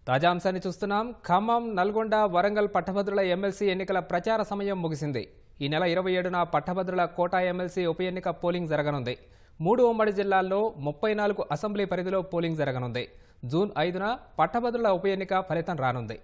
తాజా అంశాన్ని చూస్తున్నాం. ఖమ్మం, నల్గొండ, వరంగల్ పట్టభద్రుల ఎమ్మెల్సీ ఎన్నికల ప్రచార సమయం ముగిసింది. ఈ నెల 27న పట్టభద్రుల కోటా ఎమ్మెల్సీ ఉప ఎన్నిక పోలింగ్ జరగనుంది. 3 ఉమ్మడి జిల్లాల్లో 34 అసెంబ్లీ పరిధిలో పోలింగ్ జరగనుంది. జూన్ 5న పట్టభద్రుల ఉప ఎన్నిక ఫలితం రానుంది.